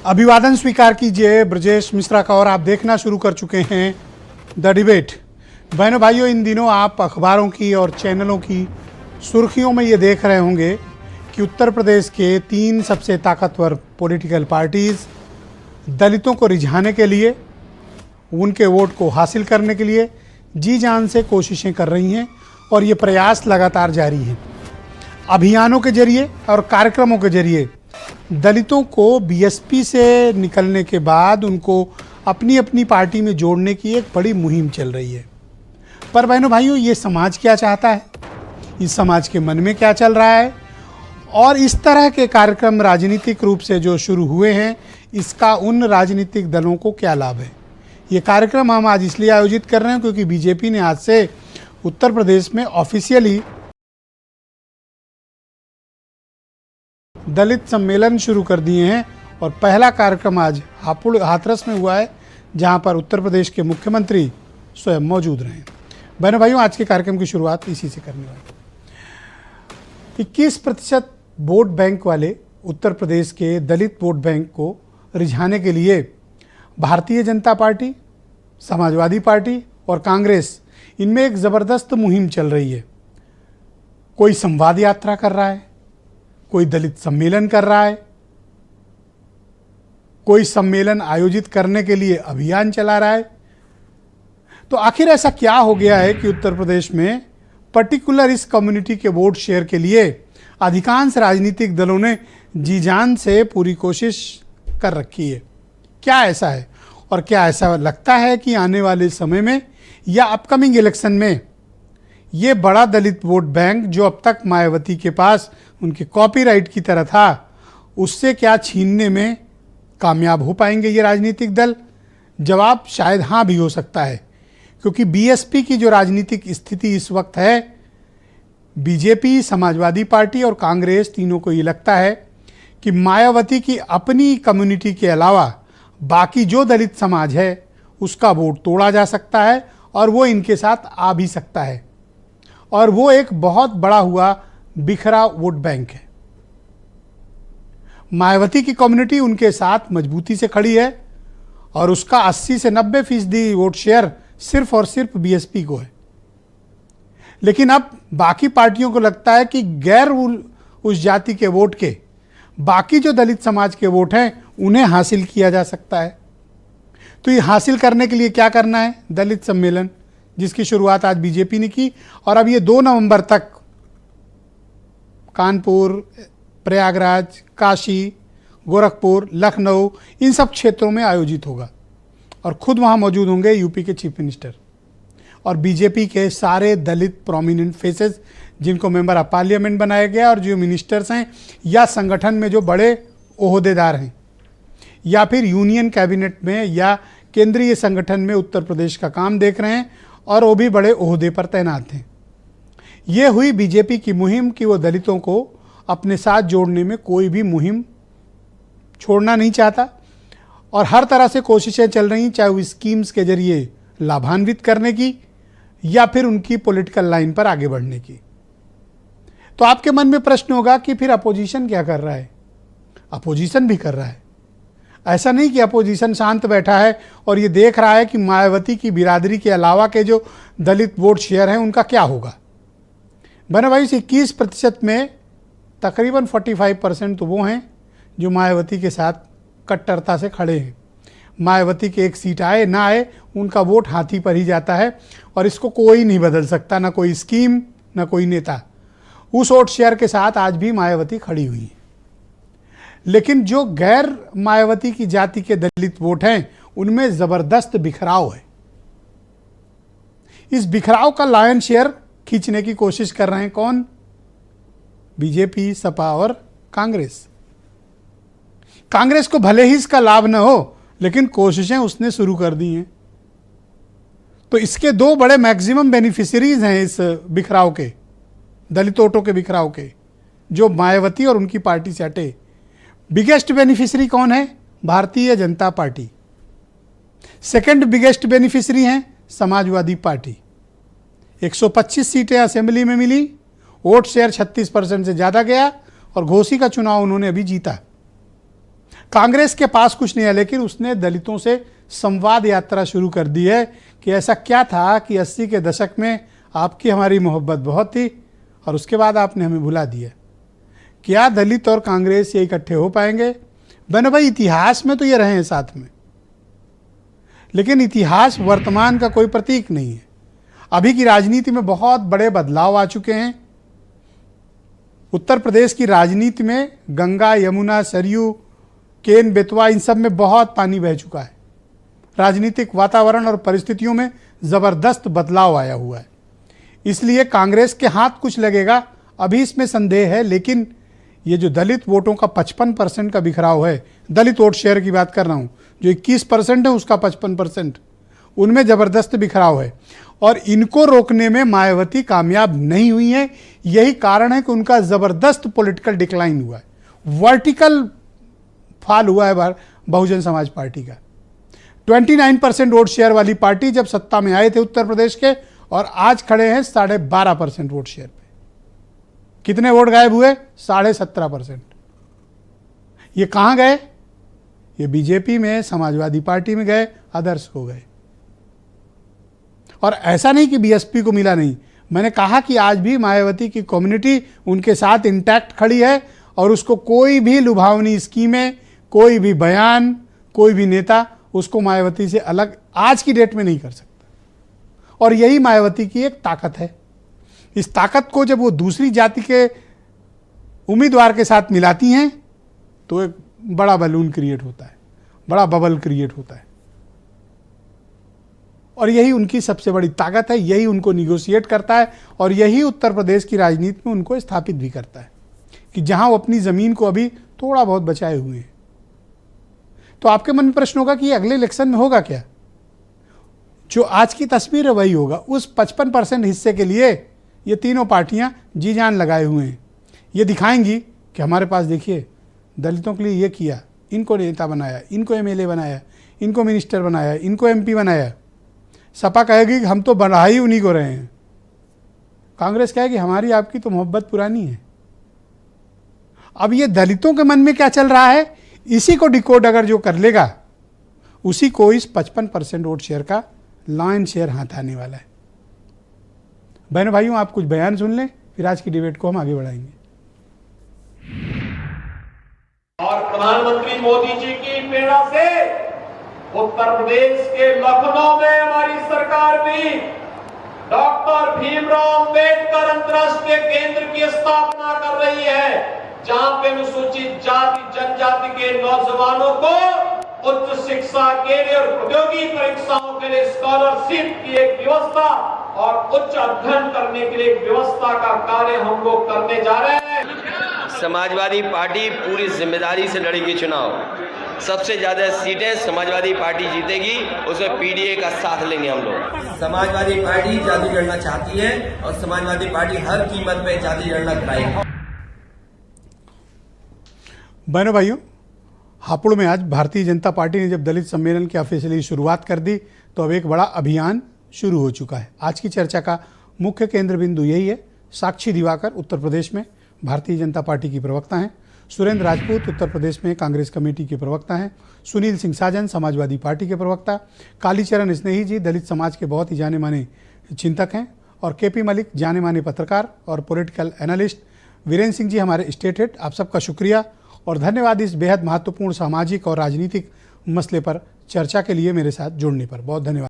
अभिवादन स्वीकार कीजिए ब्रजेश मिश्रा का। और आप देखना शुरू कर चुके हैं द डिबेट। बहनों भाइयों, इन दिनों आप अखबारों की और चैनलों की सुर्खियों में ये देख रहे होंगे कि उत्तर प्रदेश के 3 सबसे ताकतवर पॉलिटिकल पार्टीज़ दलितों को रिझाने के लिए, उनके वोट को हासिल करने के लिए जी जान से कोशिशें कर रही हैं और ये प्रयास लगातार जारी हैं। अभियानों के जरिए और कार्यक्रमों के जरिए दलितों को बीएसपी से निकलने के बाद उनको अपनी अपनी पार्टी में जोड़ने की एक बड़ी मुहिम चल रही है। पर बहनों भाइयों, ये समाज क्या चाहता है, इस समाज के मन में क्या चल रहा है और इस तरह के कार्यक्रम राजनीतिक रूप से जो शुरू हुए हैं, इसका उन राजनीतिक दलों को क्या लाभ है। ये कार्यक्रम हम आज इसलिए आयोजित कर रहे हैं क्योंकि बीजेपी ने आज से उत्तर प्रदेश में ऑफिशियली दलित सम्मेलन शुरू कर दिए हैं और पहला कार्यक्रम आज हाथरस में हुआ है, जहां पर उत्तर प्रदेश के मुख्यमंत्री स्वयं मौजूद रहे। बहनों भाइयों, आज के कार्यक्रम की शुरुआत इसी से करने वाले 21% वोट बैंक वाले उत्तर प्रदेश के दलित वोट बैंक को रिझाने के लिए भारतीय जनता पार्टी, समाजवादी पार्टी और कांग्रेस, इनमें एक ज़बरदस्त मुहिम चल रही है। कोई संवाद यात्रा कर रहा है, कोई दलित सम्मेलन कर रहा है, कोई सम्मेलन आयोजित करने के लिए अभियान चला रहा है। तो आखिर ऐसा क्या हो गया है कि उत्तर प्रदेश में पर्टिकुलर इस कम्युनिटी के वोट शेयर के लिए अधिकांश राजनीतिक दलों ने जी जान से पूरी कोशिश कर रखी है। क्या ऐसा है और क्या ऐसा लगता है कि आने वाले समय में या अपकमिंग इलेक्शन में ये बड़ा दलित वोट बैंक जो अब तक मायावती के पास उनके कॉपीराइट की तरह था, उससे क्या छीनने में कामयाब हो पाएंगे ये राजनीतिक दल? जवाब शायद हाँ भी हो सकता है, क्योंकि बीएसपी की जो राजनीतिक स्थिति इस वक्त है, बीजेपी, समाजवादी पार्टी और कांग्रेस, तीनों को ये लगता है कि मायावती की अपनी कम्युनिटी के अलावा बाकी जो दलित समाज है उसका वोट तोड़ा जा सकता है और वो इनके साथ आ भी सकता है। और वो एक बहुत बड़ा हुआ बिखरा वोट बैंक है। मायावती की कम्युनिटी उनके साथ मजबूती से खड़ी है और उसका 80 से 90% वोट शेयर सिर्फ और सिर्फ बीएसपी को है। लेकिन अब बाकी पार्टियों को लगता है कि गैर उस जाति के वोट के बाकी जो दलित समाज के वोट हैं उन्हें हासिल किया जा सकता है। तो ये हासिल करने के लिए क्या करना है? दलित सम्मेलन, जिसकी शुरुआत आज बीजेपी ने की और अब ये 2 नवंबर तक कानपुर, प्रयागराज, काशी, गोरखपुर, लखनऊ, इन सब क्षेत्रों में आयोजित होगा और खुद वहाँ मौजूद होंगे यूपी के चीफ मिनिस्टर और बीजेपी के सारे दलित प्रोमिनेंट फेसेस, जिनको मेंबर ऑफ पार्लियामेंट बनाया गया और जो मिनिस्टर्स हैं या संगठन में जो बड़े ओहदेदार हैं या फिर यूनियन कैबिनेट में या केंद्रीय संगठन में उत्तर प्रदेश का काम देख रहे हैं और वो भी बड़े ओहदे पर तैनात हैं। ये हुई बीजेपी की मुहिम कि वो दलितों को अपने साथ जोड़ने में कोई भी मुहिम छोड़ना नहीं चाहता और हर तरह से कोशिशें चल रही, चाहे वो स्कीम्स के जरिए लाभान्वित करने की या फिर उनकी पॉलिटिकल लाइन पर आगे बढ़ने की। तो आपके मन में प्रश्न होगा कि फिर अपोजिशन क्या कर रहा है? अपोजिशन भी कर रहा है। ऐसा नहीं कि अपोजिशन शांत बैठा है और ये देख रहा है कि मायावती की बिरादरी के अलावा के जो दलित वोट शेयर हैं उनका क्या होगा। बने भाई, 21% में तकरीबन 45% तो वो हैं जो मायावती के साथ कट्टरता से खड़े हैं। मायावती के एक सीट आए ना आए, उनका वोट हाथी पर ही जाता है और इसको कोई नहीं बदल सकता, ना कोई स्कीम, ना कोई नेता। उस वोट शेयर के साथ आज भी मायावती खड़ी हुई है। लेकिन जो गैर मायावती की जाति के दलित वोट हैं उनमें ज़बरदस्त बिखराव है। इस बिखराव का लायन शेयर खींचने की कोशिश कर रहे हैं कौन? बीजेपी, सपा और कांग्रेस। कांग्रेस को भले ही इसका लाभ न हो, लेकिन कोशिशें उसने शुरू कर दी हैं। तो इसके 2 बड़े मैक्सिमम बेनिफिशियरीज हैं इस बिखराव के, दलित वोटों के बिखराव के, जो मायावती और उनकी पार्टी से हटे। बिगेस्ट बेनिफिशियरी कौन है? Bharatiya Janata party. Second biggest beneficiary हैं समाजवादी पार्टी। 125 सीटें असेंबली में मिली, वोट शेयर 36% से ज़्यादा गया और घोसी का चुनाव उन्होंने अभी जीता। कांग्रेस के पास कुछ नहीं है, लेकिन उसने दलितों से संवाद यात्रा शुरू कर दी है कि ऐसा क्या था कि 80 के दशक में आपकी हमारी मोहब्बत बहुत थी और उसके बाद आपने हमें भुला दिया। क्या दलित और कांग्रेस ये इकट्ठे हो पाएंगे? बने भाई, इतिहास में तो ये रहे हैं साथ में, लेकिन इतिहास वर्तमान का कोई प्रतीक नहीं है। अभी की राजनीति में बहुत बड़े बदलाव आ चुके हैं। उत्तर प्रदेश की राजनीति में गंगा, यमुना, सरयू, केन, बेतवा, इन सब में बहुत पानी बह चुका है। राजनीतिक वातावरण और परिस्थितियों में जबरदस्त बदलाव आया हुआ है। इसलिए कांग्रेस के हाथ कुछ लगेगा, अभी इसमें संदेह है। लेकिन ये जो दलित वोटों का 55% का बिखराव है, दलित वोट शेयर की बात कर रहा हूं, जो 21% है उसका 55%, उनमें जबरदस्त बिखराव है और इनको रोकने में मायावती कामयाब नहीं हुई है। यही कारण है कि उनका जबरदस्त पॉलिटिकल डिक्लाइन हुआ है, वर्टिकल फॉल हुआ है बहुजन समाज पार्टी का। 29% वोट शेयर वाली पार्टी जब सत्ता में आए थे उत्तर प्रदेश के, और आज खड़े हैं 12.5% वोट शेयर पे। कितने वोट गायब हुए? 17.5%। ये कहां गए? ये बीजेपी में, समाजवादी पार्टी में गए, अदर्स को गए। और ऐसा नहीं कि बीएसपी को मिला नहीं, मैंने कहा कि आज भी मायावती की कम्युनिटी उनके साथ इंटैक्ट खड़ी है और उसको कोई भी लुभावनी स्कीमें, कोई भी बयान, कोई भी नेता उसको मायावती से अलग आज की डेट में नहीं कर सकता। और यही मायावती की एक ताकत है। इस ताकत को जब वो दूसरी जाति के उम्मीदवार के साथ मिलाती हैं तो एक बड़ा बलून क्रिएट होता है, बड़ा बबल क्रिएट होता है। और यही उनकी सबसे बड़ी ताकत है, यही उनको निगोशिएट करता है और यही उत्तर प्रदेश की राजनीति में उनको स्थापित भी करता है कि जहां वो अपनी जमीन को अभी थोड़ा बहुत बचाए हुए हैं। तो आपके मन में प्रश्न होगा कि अगले इलेक्शन में होगा क्या? जो आज की तस्वीर है वही होगा। उस 55% हिस्से के लिए ये तीनों पार्टियां जी जान लगाए हुए हैं। ये दिखाएंगी कि हमारे पास देखिए दलितों के लिए ये किया, इनको नेता बनाया, इनको एमएलए बनाया, इनको मिनिस्टर बनाया, इनको एमपी बनाया। सपा कहेगी कि हम तो बढ़ा ही उन्हीं को रहे हैं। कांग्रेस कहेगी हमारी आपकी तो मोहब्बत पुरानी है। अब ये दलितों के मन में क्या चल रहा है, इसी को डिकोड अगर जो कर लेगा, उसी को इस 55% वोट शेयर का लॉयन शेयर हाथ आने वाला है। बहनों भाइयों, आप कुछ बयान सुन लें, फिर आज की डिबेट को हम आगे बढ़ाएंगे। और प्रधानमंत्री मोदी जी की प्रेरणा से उत्तर प्रदेश के लखनऊ में हमारी सरकार भी डॉक्टर भीमराव अंबेडकर अंतर्राष्ट्रीय केंद्र की स्थापना कर रही है, जहां पे अनुसूचित जाति जनजाति के नौजवानों को उच्च शिक्षा के लिए और प्रतियोगी परीक्षाओं के लिए स्कॉलरशिप की एक व्यवस्था और उच्च अध्ययन करने के लिए एक व्यवस्था का कार्य हम लोग करने जा रहे हैं। समाजवादी पार्टी पूरी जिम्मेदारी से लड़ेगी चुनाव। सबसे ज्यादा सीटें समाजवादी पार्टी जीतेगी, उसमें पीडीए का साथ लेंगे हम लोग। समाजवादी पार्टी जाति लड़ना चाहती है और समाजवादी पार्टी हर कीमत पे जाति लड़ना कराएगी। बहनों भाइयों, हापुड़ में आज भारतीय जनता पार्टी ने जब दलित सम्मेलन की ऑफिशियली शुरुआत कर दी तो अब एक बड़ा अभियान शुरू हो चुका है। आज की चर्चा का मुख्य केंद्र बिंदु यही है। साक्षी दिवाकर उत्तर प्रदेश में भारतीय जनता पार्टी की प्रवक्ता हैं, सुरेंद्र राजपूत उत्तर प्रदेश में कांग्रेस कमेटी के प्रवक्ता हैं, सुनील सिंह साजन समाजवादी पार्टी के प्रवक्ता, कालीचरण स्नेही जी दलित समाज के बहुत ही जाने माने चिंतक हैं, और केपी मलिक जाने माने पत्रकार और पॉलिटिकल एनालिस्ट, वीरेंद्र सिंह जी हमारे स्टेट हेड। आप सबका शुक्रिया और धन्यवाद इस बेहद महत्वपूर्ण सामाजिक और राजनीतिक मसले पर चर्चा के लिए मेरे साथ जुड़ने पर। बहुत धन्यवाद।